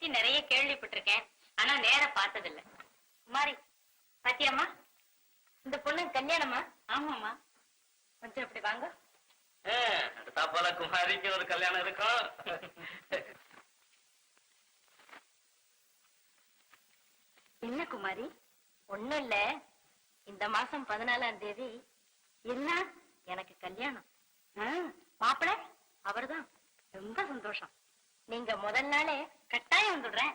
பத்தி நிறைய கேள்விப்பட்டிருக்கேன், ஆனா நேர பார்த்ததில்ல. குமாரி பாத்தியம்மா, இந்த பொண்ணு கல்யாணமா? ஆமாம்மா. கொஞ்சம் இப்படி வாங்க. அடுத்தா போல குமாரிக்கு ஒரு கல்யாணம் இருக்கும். என்ன குமாரி? ஒண்ணும் இல்ல, இந்த மாசம் 14ஆம் தேதி என்ன எனக்கு கல்யாணம். மாப்பிள்ளை அவர்தான். ரொம்ப சந்தோஷம். நீங்க முதல் நாளே கட்டாயம் வந்துடுறேன்.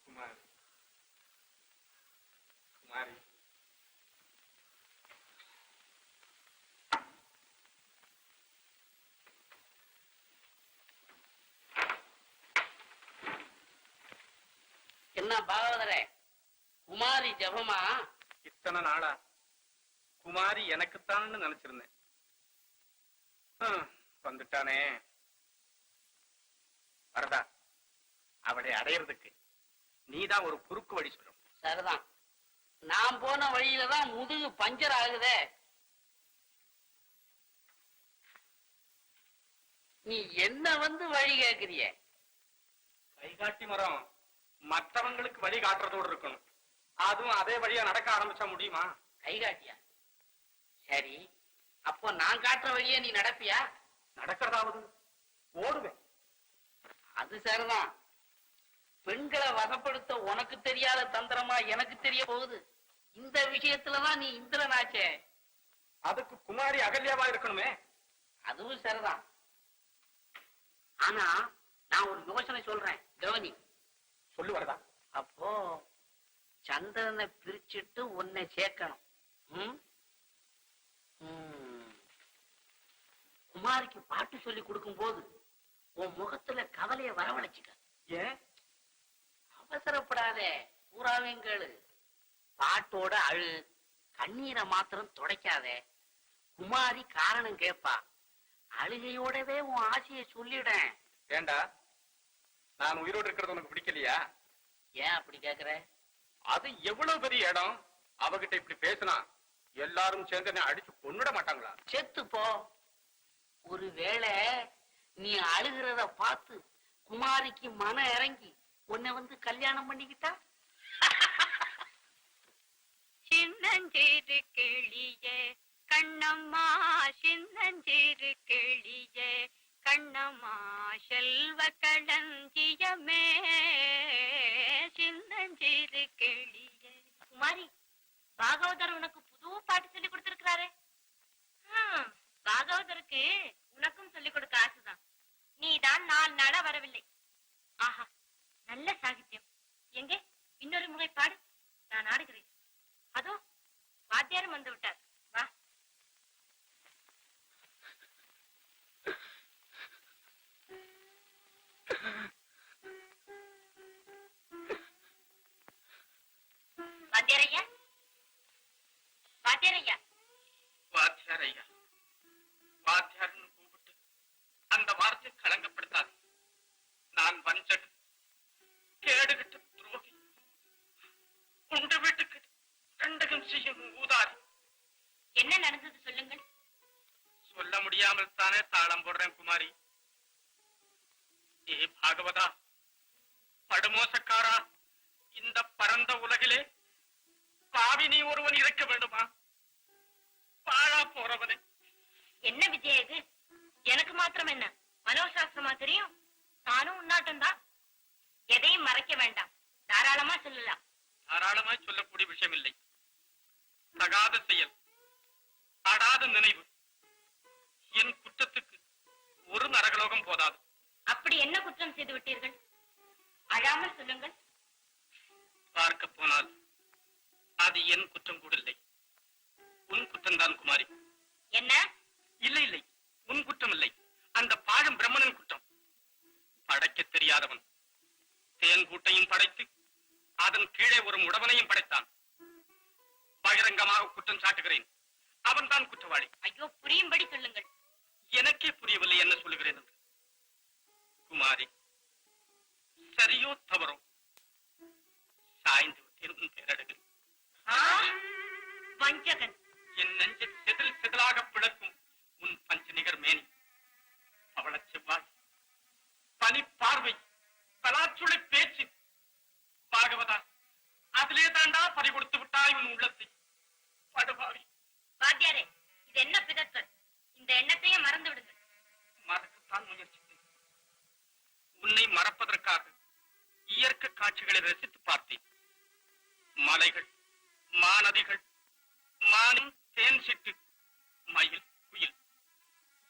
குமாரி குமாரி என்ன பாகவதரே, குமாரி ஜபமா? இத்தனை நாளா குமாரி எனக்குத்தான் நினைச்சிருந்தேன். வந்துட்டானே. வரதா, அவளை அடையிறதுக்கு நீதான் ஒரு குறுக்கு வழி சொல்லணும். சரிதான், நான் போன வழியில தான் முதுகு பஞ்சர் ஆகுதே. நீ என்ன வந்து வழி கேட்கிறிய? கைகாட்டி மரம் மற்றவங்களுக்கு வழி காட்டுறதோடு இருக்கணும். அதுவும் அதே வழியா நடக்க ஆரம்பிச்சா முடியுமா? கைகாட்டியா? சரி, அப்போ நான் காட்டுற வழியே நீ நடப்பியா? நடக்கிறதாவது ஓடுவேன். அது சரிதான். பெண்களை வசப்படுத்த உனக்கு தெரியாத தந்திரமா எனக்கு தெரிய போகுது. இந்த விஷயத்துலதான் நீ இந்திரனாச்சே. அதுக்கு குமாரி அகல்யாவா இருக்கணுமே. அதுவும் சரிதான். ஆனா நான் ஒரு யோசனை சொல்றேன், கவனி. சொல்லு வரதா. அப்போ சந்திரனை பிரிச்சுட்டு உன்னை சேர்க்கணும். குமாரிக்கு பாட்டு சொல்லி கொடுக்கும் போது உன் முகத்துல கவலைய வரவழைச்சுக்க. ஏன்? அவசரப்படாதே, பூராவையும் கேளு. பாட்டோட அழு, கண்ணீரை மாத்திரம் துடைக்காதே. குமாரி காரணம் கேட்பா. அழுகையோடவே உன் ஆசையை சொல்லிடேன். ஏண்டா, நான் உயிரோடு இருக்கிறது உனக்கு பிடிக்கலையா? ஏன் அப்படி கேக்குற? அது எவ்வளவு பெரிய இடம். அவகிட்ட இப்படி பேசினா எல்லாரும் சேர்ந்து அடிச்சு கொன்னுட மாட்டாங்களா? செத்து போ. ஒருவேளை நீ அழுகிறத பார்த்து குமாரிக்கு மனம் இறங்கி உன்னை வந்து கல்யாணம் பண்ணிக்கிட்டா? சின்னஞ்சீரு கிளியே கண்ணம்மா, சின்னஞ்சீரு கிளியே கண்ணம்மா, செல்வ களஞ்சியமே சின்னஞ்சீரு கிளியே. குமாரி, பாகவதர் உனக்கு புது பாட்டு சொல்லி கொடுத்திருக்கிறாரே. பாகவதருக்கு உனக்கும் சொல்லிக் கொடுக்க ஆசைதான். நீதான் 4 நாளா வரவில்லை. ஆஹா, நல்ல சாகித்யம். எங்கே இன்னொரு முறை பாடு, நான் ஆடுகிறேன். அதோ வாத்தியாரும் வந்து விட்டார். வா. வாத்தியாரையா, வாத்தியாரையா, வாத்தியாரையா, வாத்தியார்னு கூப்பிட்டு அந்த வார்த்தை களங்கப்படுத்தாது. நான் வஞ்சன், கேடுகிட்ட துரோகி, உண்டு வீட்டுக்கு ரெண்டகம் செய்யும் ஊதாரி. என்ன நடந்தது சொல்லுங்கள். சொல்ல முடியாமல் தானே தாளம் போடுறேன் குமாரி. ஏ பாகவதா, படுமோசக்காரா, இந்த பரந்த உலகிலே பாவி நீ ஒருவன் இருக்க வேண்டுமா? பாழா போறவனே. என்ன விஜய் இது? எனக்கு மாத்திரம் என்ன மனோசாஸ்திரமா தெரியும்? நானும் உன்னாட்டம் தான். எதையும் மறைக்க வேண்டாம், தாராளமா சொல்லலாம். தாராளமாய் சொல்லக்கூடிய விஷயம் இல்லை. தகாத செயல், ஆடாத நினைவு. என் குற்றத்துக்கு ஒரு நரகலோகம் போதாது. அப்படி என்ன குற்றம் செய்து விட்டீர்கள்? அழாமல் சொல்லுங்கள். பார்க்க போனால் அது என் குற்றம் கூட இல்லை, உன் குற்றம்தான் குமாரி. என்ன? இல்லை இல்லை, உன் குற்றம் இல்லை, அந்த பாழும் பிரம்மனின் குற்றம். படைக்க தெரியாதவன் தேன்கூட்டையும் படைத்து அதன் கீழே ஒரு முடவனையும் படைத்தான். பகிரங்கமாக குற்றம் சாட்டுகிறேன், அவன் தான் குற்றவாளி. ஐயோ, புரியும்படி சொல்லுங்கள். எனக்கே புரியவில்லை என்ன சொல்லுகிறேன் என்று. குமாரி, சரியோ தவறோ சாய்ந்து விட்டேன் உன் பேரழகில். வஞ்சகன். என் நெஞ்சை செதில் செதிலாக பிளக்கும் உன் பஞ்ச நிகர் மேனி, சொர்க்க காட்சிகளை ரசித்து பார்த்தேன். மலைகள், மாநதிகள், மானும், தேன் சிட்டு, மயில், குயில்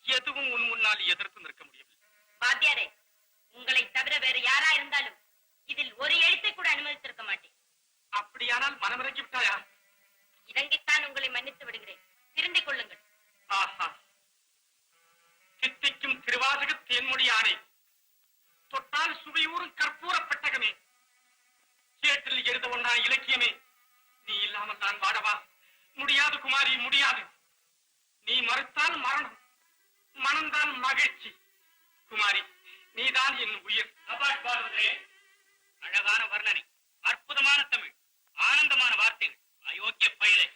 எதுவும் உன் முன்னால் எதிர்த்து நிற்க முடியவில்லை. வாத்தியாரே, உங்களை தவிர வேறு யாரா இருந்தாலும் இதில் ஒரு எழுத்தை கூட அனுமதித்திருக்க மாட்டேன். அப்படியானால் மனமிறங்கி விட்டாயா? இறங்கித்தான் உங்களை மன்னித்து விடுகிறேன். திருந்திக் கொள்ளுங்கள். ஆஹா, தித்திக்கும் திருவாசக தேன்மொழி ஆணை, தொட்டால் சுவையூறும் கற்பூர பெட்டகமே, சேற்றில் எழுத ஒன்றா இலக்கியமே, நீ இல்லாமல் நான் வாழவா? முடியாது குமாரி, முடியாது. நீ மறுத்தால் மரணம், மனம்தான் மகிழ்ச்சி. குமாரி, நீதான் என் உயிர். அழகான வர்ணனை, அற்புதமான தமிழ், ஆனந்தமான வார்த்தைகள். அயோக்கிய பயிரை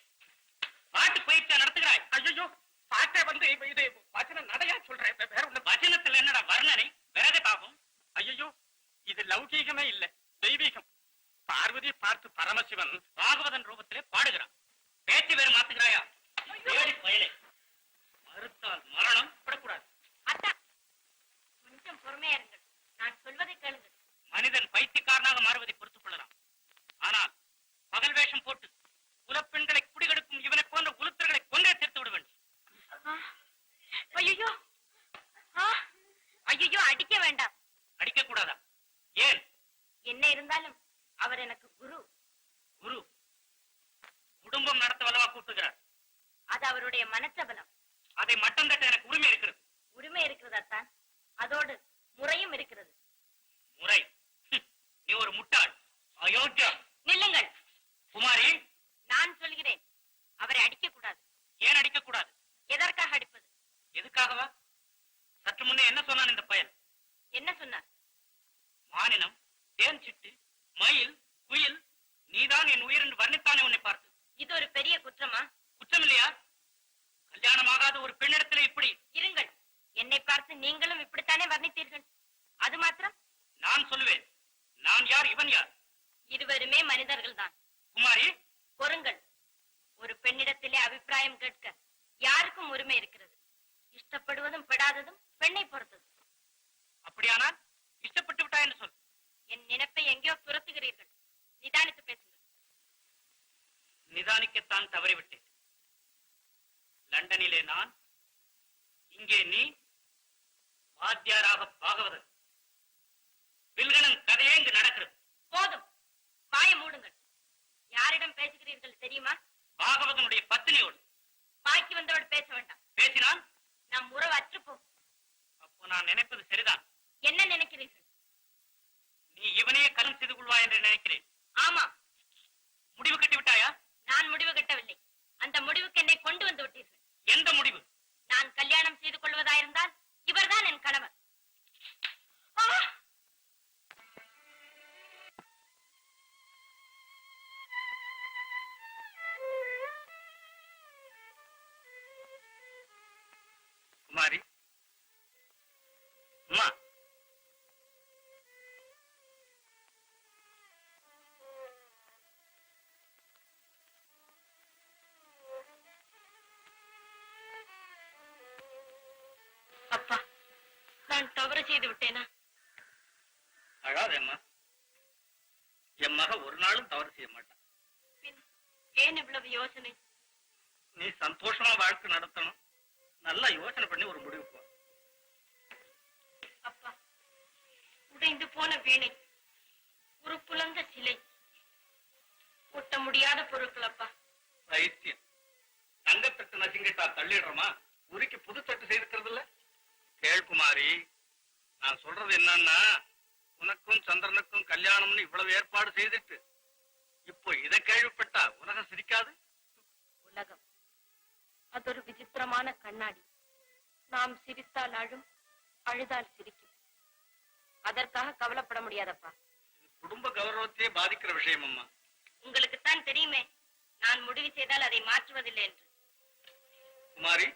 பாட்டு பயிற்சியா நடத்துகிறாய். ஐயோ, பாட்டை வந்து இது வச்சன நடையா சொல்றேன். வேற ஒண்ணு வச்சனத்துல என்னடா வர்ணனை, வேற பாவம். ஐயோ, இது லௌகீகமே இல்ல, தெய்வீகம். பார்வதி பார்த்து பரமசிவன் பாகவதன் ரூபத்திலே பாடுகிறான். பேச்சு வேறு மாத்துகிறாயா? பயிரை மறுத்தால் மரணம் படக்கூடாது. அத்தா, கொஞ்சம் பொறுமையா இருங்கள். நான் சொல்வதை கேளுங்கள். மனிதன் பைத்தியக்காரனாக மாறுவதை பொறுத்துக் கொள்ளலாம். ஆனால் பகல் வேஷம் போட்டு குலப்பெண்களை குடிகெடுக்கும் இவனை போன்ற உலுத்தர்களை கொண்டே தீர்த்து விட வேண்டும். ஐயோ, ஐயோ, அடிக்க வேண்டாம். அடிக்க கூடாதா? ஏன்? என்ன இருந்தாலும் அவர் எனக்கு குரு. குரு குடும்பம் நடத்த வல்லவா கூட்டுகிறார். அது அவருடைய மனச்சபலம். அதை மட்டம் தட்ட எனக்கு உரிமை இருக்கிறது. உரிமை இருக்கிறதான், அதோடு முறையும் இருக்கிறது. முறை? நீ ஒரு முட்டாள், அயோக்கியா. நில்லுங்கள். குமாரி, நான் சொல்கிறேன், அவரை அடிக்க கூடாது. ஏன் அடிக்க கூடாது? எதற்காக அடிப்பது? எதுக்காகவா? சற்று முன்னே என்ன சொன்னான் இந்த பயல்? என்ன சொன்னார்? மானினம், தேன் சிட்டு, மயில், குயில், நீதான் என் உயிர் என்று வர்ணித்தானே உன்னை பார்த்து. இது ஒரு பெரிய குற்றமா? குற்றம் இல்லையா? கல்யாணமாகாத ஒரு பெண்ணிடத்தில் இப்படி? இருங்கள், என்னை பார்த்து நீங்களும் இப்படித்தானே வர்ணித்தீர்கள். அது மாத்திரம் நான் சொல்லுவேன். நான் யார், இவன் யார்? இருவருமே மனிதர்கள் தான். குமாரி, பொறுங்கள். ஒரு பெண்ணிடத்திலே அபிப்பிராயம் கேட்க யாருக்கும் உரிமை இருக்கிறது. இஷ்டப்படுவதும் படாததும் பெண்ணை பொறுத்தது. அப்படியானால் இஷ்டப்பட்டு விட்டா என்று சொல். என் நினைப்பை எங்கேயோ துரத்துகிறீர்கள். நிதானித்து பேசுங்கள். நிதானிக்கத்தான் தவறிவிட்டேன். லண்டனிலே நான், இங்கே நீ, வாத்தியாராக பாகவதன். வில்கணன் கதையே இங்கு நடக்கிறது. போதும், வாயை மூடுங்கள். யாரிடம் பேசுகிறீர்கள் தெரியுமா? பாகவதனுடைய பத்தினியோடு. பாக்கி வந்தவள் பேச வேண்டாம். பேசினால் நம் உறவு அற்றுப்போம். அப்போ நான் நினைப்பது சரிதான். என்ன நினைக்கிறீர்கள்? நீ இவனையே கலம் செய்து கொள்வாய் என்று நினைக்கிறேன். ஆமா. முடிவு கட்டி விட்டாயா? நான் முடிவு கட்டவில்லை. அந்த முடிவுக்கு என்னை கொண்டு வந்து விட்டீர்கள். எந்த முடிவு? நான் கல்யாணம் செய்து கொள்வதாயிருந்தால் இவர்தான் என் கணவர். குமாரி, அம்மா, அப்பா, நான் தவறு செய்து விட்டேனா? அழாதேம்மா. என் மக ஒரு நாளும் தவறு செய்ய மாட்டான். பின் ஏன் இவ்வளவு யோசனை? நீ சந்தோஷமா வாழ்க்கை நடத்தணும். நல்லா யோசனை பண்ணி ஒரு முடிவு போ. அப்பா, உடைந்து போன வீணை, ஒரு புலந்த சிலை, ஒட்ட முடியாத பொருட்கள். அப்பா, பைத்தியம். தங்கத்தட்டு நசிங்கிட்டா தள்ளிடுறோமா? உரிக்கு புதுத்தட்டு செய்திருக்கிறது இல்ல. கேள்குமாரி, நான் சொல்றது என்னன்னா, உனக்கும் சந்திரனுக்கும் கல்யாணம்னு இவ்வளவு ஏற்பாடு செய்துட்டு இப்போ இதை கேள்விப்பட்டா உலகம் சிரிக்காது? உலகம் அது ஒரு விசித்திரமான கண்ணாடி. நாம் சிரித்தால் அழும், அழுதால் சிரிக்கும். அதற்காக கவலைப்பட முடியாதப்பா. குடும்ப கௌரவத்தையே பாதிக்கிற விஷயம் அம்மா. உங்களுக்குத்தான் தெரியுமே, நான் முடிவு செய்தால் அதை மாற்றுவதில்லை என்று. குமாரி,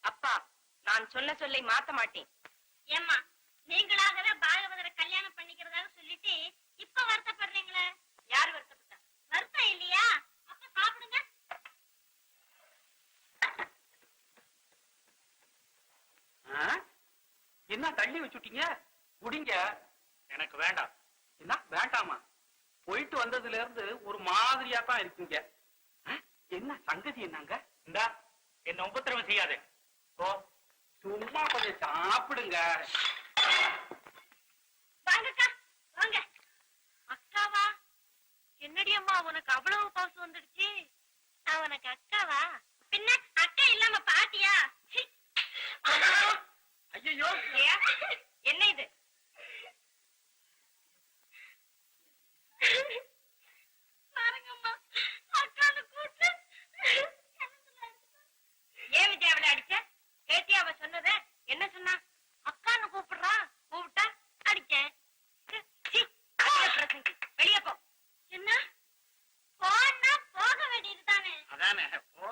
அப்பா, நான் சொன்ன சொல்லை மாத்த மாட்டேன். ஏம்மா, நீங்களாகவே பாகவதரை கல்யாணம் பண்ணிக்கிறதாக சொல்லிட்டு இப்ப வருத்தப்படுறீங்களே? யார் வருத்தப்பட்டா? வருத்தம் இல்லையா? அப்ப சாப்பிடுங்க. என்ன தள்ளி வச்சுட்டீங்க? குடிங்க. எனக்கு வேண்டாம். என்ன வேண்டாமா? போயிட்டு வந்ததுல இருந்து ஒரு மாதிரியா தான் இருக்கீங்க. என்ன சங்கதி என்னங்க? இந்தா என்ன உபத்திரவம் செய்யாதே. ஓ சும்மா கொஞ்சம் சாப்பிடுங்க. வாங்கக்கா வாங்க. அக்காவா? என்னடி அம்மா உனக்கு அவ்வளவு பாசம் வந்துடுச்சு? நான் உனக்கு அக்காவா? பின்ன அக்கா இல்லாம பாட்டியா? சீ. ஐயோ, என்ன இது? பாருங்கம்மா அக்கான்னு கூப்பிட்டு ஏன் விஜய் அவளை அடிச்ச? கேட்டியா அவ சொன்னத? என்ன சொன்னா? அக்கான்னு கூப்பிடுறா, கூப்பிட்டா அடிச்சேன். சீ, அதிக பிரசங்கி. வெளியே போ. என்ன போனா போக வேண்டியது தானே. அதானே போ.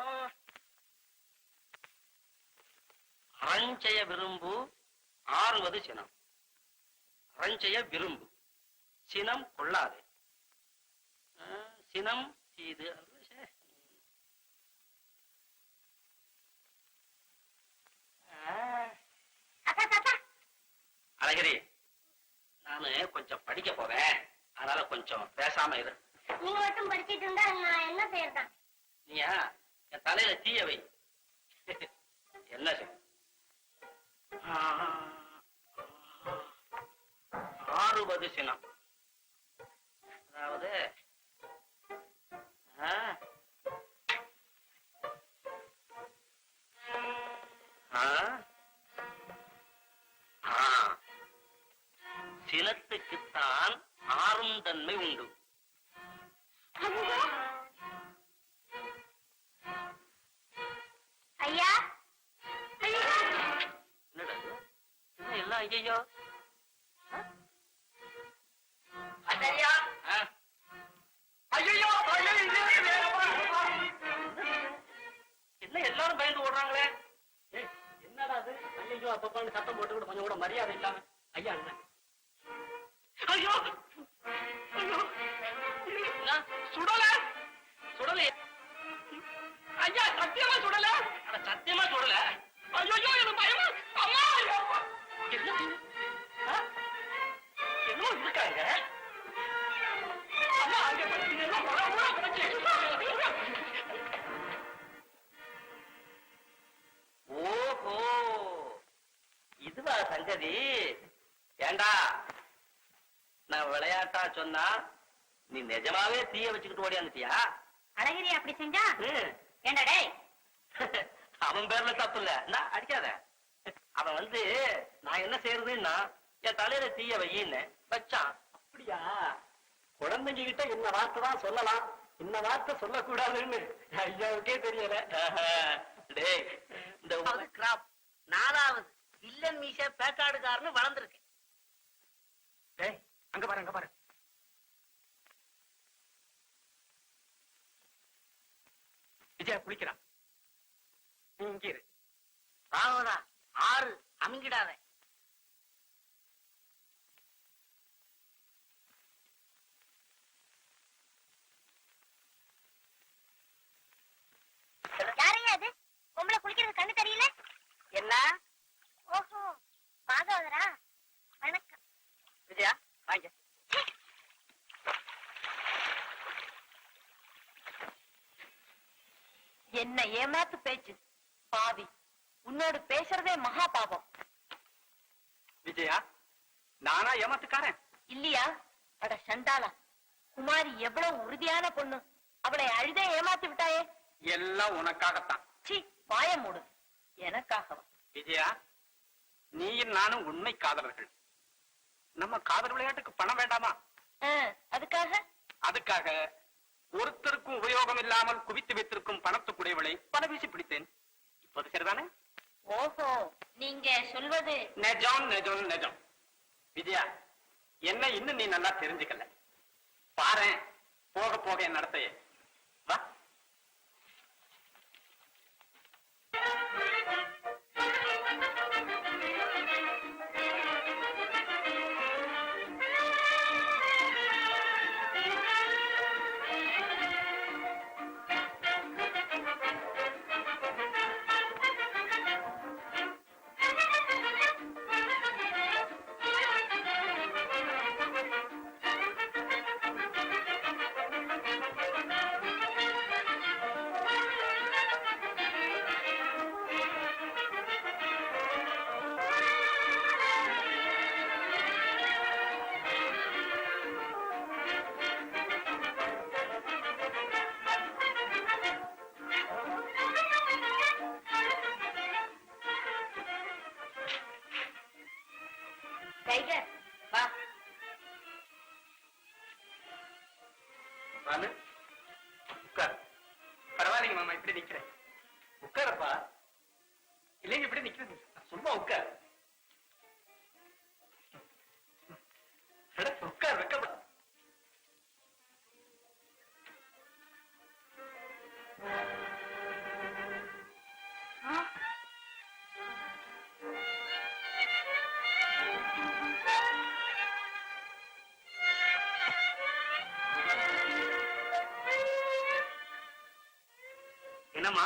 அரஞ்செய விரும்பு ஆறுவது சினம். அரஞ்செய விரும்பு சினம் கொள்ளாதே. சினம் இது அக்கா தாத்தா அழகிரி, நானு கொஞ்சம் படிக்க போறேன். அதனால கொஞ்சம் பேசாம இரு. நீங்க மட்டும் படிச்சிட்டு இருந்தா நான் என்ன செய்யறதான்? நீயா என் தலையில தீய வை. என்ன செய்ய? ஆறுவது சினம். அதாவது சினத்துக்குத்தான் ஆறும் தன்மை உண்டு. ஐயா என்னடா இது? என்ன எல்லாம் ஐயோ? என்ன எல்லாரும் பயந்து ஓடுறாங்களே? என்னடா அது? ஐயோ அப்பப்பான்னு சத்தம் போட்டு கூட கொஞ்சம் கூட மரியாதை இல்லாம. ஐயா என்ன? ஐயோ ஐயோ, சுடல சுடல. ஐயா சத்தியமா சுடல. அட சத்தியமா சுடல. ஐயோ எனக்கு பயமா. அம்மா என்ன என்னமோ இருக்காங்க. அம்மா அங்க ஓஹோ, இதுவா சங்கதி? ஏண்டா நான் விளையாட்டா சொன்னா நீ நிஜமாவே தீய வச்சுக்கிட்டு ஓடியாந்துட்டியா? அழகிரி அப்படி செஞ்சா ஏண்டா டேய்? அவன் பேர்ல தப்பு இல்ல. நான் அடிக்காத. அவன் வந்து நான் என்ன செய்யறதுன்னா என் தலையில தீய வையின்னு வச்சான். அப்படியா? குழந்தைங்க கிட்ட இந்த வார்த்தை தான் சொல்லலாம், இந்த வார்த்தை சொல்லக்கூடாதுன்னு ஐயாவுக்கே தெரியல. டேய், இந்த கிராப் 4வது வில்லன் மீச பேட்டாடுகாரன்னு வளர்ந்துருக்கு. டேய் அங்க பாரு, அங்க பாரு. விஜயா குளிக்கிறான். நீ இங்க இரு. பாவதா 6 அமுங்கிடாத. யாரையா அது? பொம்பளை குளிக்கிறது கண்ணு தெரியல. என்ன? ஓஹோ பாகவதரா? வணக்கம். விஜயா வாங்க. என்ன ஏமாத்து பேச்சு பாவி. உன்னோடு பேசுறதே மகா பாவம். விஜயா, நானா ஏமாத்துக்காரன்? இல்லையா? அட சண்டாளா, குமாரி எவ்வளவு உறுதியான பொண்ணு. அவளை அழுதே ஏமாத்தி விட்டாயே. எல்லாம் உனக்காகத்தான். சீ, வாய மூடு. எனக்காகவா? விஜயா, நீயும் நானும் உண்மை காதலர்கள். நம்ம காதல் விளையாட்டுக்கு பணம் வேண்டாமா? அதுக்காக? அதுக்காக ஒருத்தருக்கும் உபயோகம் இல்லாமல் குவித்து வைத்திருக்கும் பணத்துக்குடையவளை பல வீசி பிடித்தேன். இப்போது சரிதானே? ஓஹோ, நீங்க சொல்வது நெஜம் நெஜம் நெஜம். விஜயா, என்ன இன்னும் நீ நல்லா தெரிஞ்சுக்கல. பாரேன் போக போக என் நடத்தைய. வா. டைகர் வா. பாலு, உட்கார். பரவாயில்லைங்க மாமா, இப்படி நிக்கிறேன். உட்காரப்பா. இல்லைங்க, இப்படி நிக்கிறது. சும்மா உட்கார். உட்கார், வைக்கப்பட. என்னம்மா,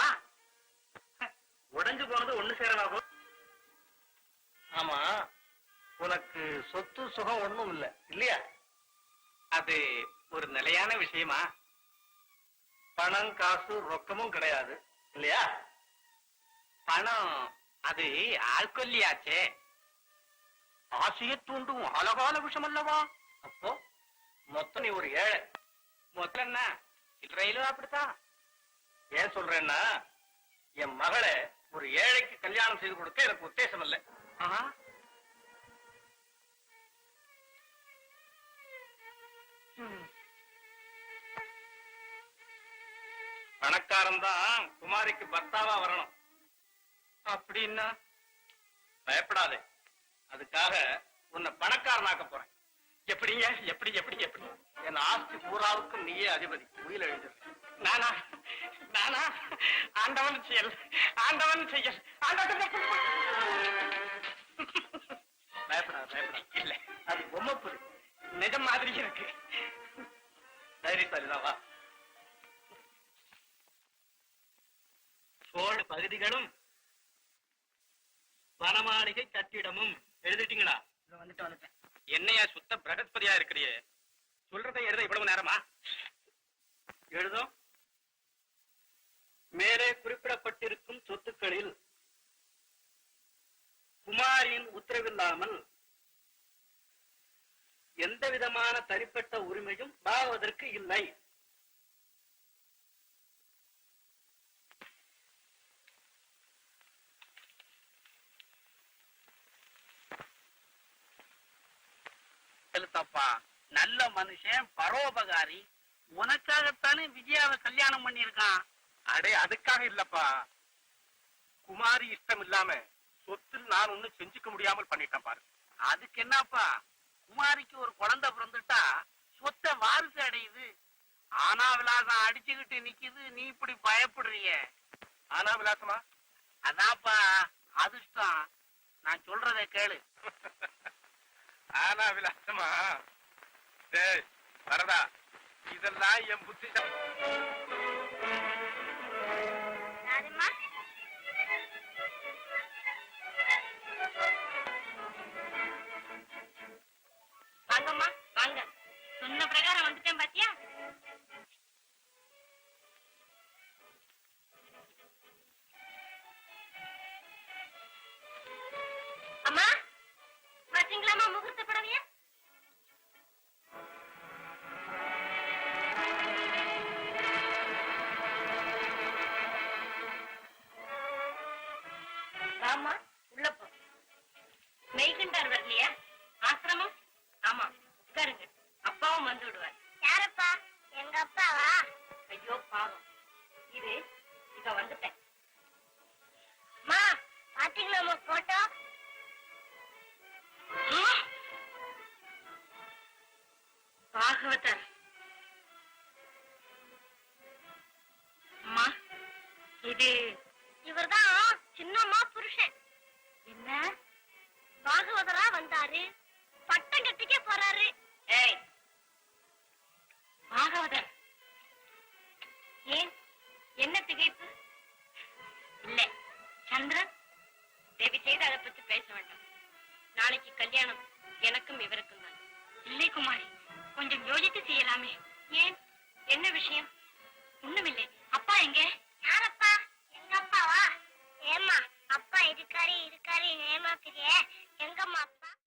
உடைஞ்சு போனது ஒண்ணு சேரலாகும். ஆமா, உனக்கு சொத்து சுகம் ஒண்ணும் இல்ல இல்லையா? அது ஒரு நிலையான விஷயமா? பணம் காசு ரொக்கமும் கிடையாது இல்லையா? பணம் அது ஆள்கொல்லியாச்சே. ஆசையை தூண்டும் அழகான விஷயம் அல்லவா? அப்போ மொத்தம் நீ ஒரு ஏழை. முதல்ல என்ன சில்லறையிலும் அப்படித்தான். ஏன் சொல்றேன்னா, என் மகளை ஒரு ஏழைக்கு கல்யாணம் செய்து கொடுக்க எனக்கு உத்தேசம் இல்லை. ஆஹா. பணக்காரன் தான் குமாரிக்கு பர்த்தாவா வரணும். அப்படின்னா பயப்படாதே, அதுக்காக உன்னை பணக்காரனாக்க போறேன். எப்படிங்க? எப்படி எப்படி எப்படி? என் ஆஸ்தி பூராவுக்கும் நீயே அதிபதி. உயிர் எழுதிரு. நானா நானா? ஆண்டவன் செயல், ஆண்டவன் செயல், ஆண்டவன் பயப்படாத, பயப்படாத. இல்ல, அது பொம்மை புரி. நிஜம் மாதிரி இருக்கு. தைரியசாலிதான், வா. சோழ பகுதிகளும் வனமாளிகை கட்டிடமும் எழுதிட்டீங்களா? வந்துட்டேன். என்னையா சுத்த பிரகஸ்பதியா இருக்கிறியே, சொல்றதை எழுத இவ்வளவு நேரமா? எழுதும். மேலே குறிப்பிடப்பட்டிருக்கும் சொத்துக்களில் குமாரியின் உத்தரவில்லாமல் எந்த விதமான தனிப்பட்ட உரிமையும் பாவதற்கு இல்லை. தப்பா, நல்ல மனுஷன், பரோபகாரி. உனக்காகத்தானே விஜயாவை கல்யாணம் பண்ணியிருக்கான். அடே, அதுக்காக இல்லப்பா. குமாரி இஷ்டம் இல்லாம சொத்தில் நான் ஒண்ணு செஞ்சுக்க முடியாமல் பண்ணிட்டேன் பாரு. அதுக்கு என்னப்பா, குமாரிக்கு ஒரு குழந்தை பிறந்துட்டா சொத்தை வாரிசு அடையுது. ஆனா விலாசம் அடிச்சுக்கிட்டு நிக்குது, நீ இப்படி பயப்படுறிய. ஆனா விலாசமா? அதான்ப்பா அதிர்ஷ்டம். நான் சொல்றதை கேளு. ஆனா விலாசமா? டேய் வரதா, இதெல்லாம் என் புத்தி. வாங்கம்மா வாங்க. சொன்ன பிரகாரம் வந்துட்டேன் பாத்தியா? அம்மா பாத்தீங்களாமா முகூர்த்த புடவைய? ஆமா, உள்ள போ. மெய்கண்டார் வரலையா? ஆசிரமம்? ஆமா, உட்காருங்க. அப்பாவும் வந்து விடுவார். யாரப்பா? எங்க அப்பாவா? ஐயோ பாவம். இது இத வந்துட்டேன். மா, பாத்தீங்களா போட்டோ? பாகவதர். அம்மா, இது இவர்தான் சின்னம்மா புருஷன். என்ன? பாகவதரா வந்தாரு, பட்டம் கட்டிக்க போறாரு. ஏய் பாகவதர், ஏன் என்ன திகைப்பு? இல்ல சந்திரன், தேவி செய்து அதை பத்தி பேச வேண்டாம். நாளைக்கு கல்யாணம் எனக்கும் இவருக்கும் தான். இல்லை குமாரி, கொஞ்சம் யோசித்து செய்யலாமே. ஏன்? என்ன விஷயம்?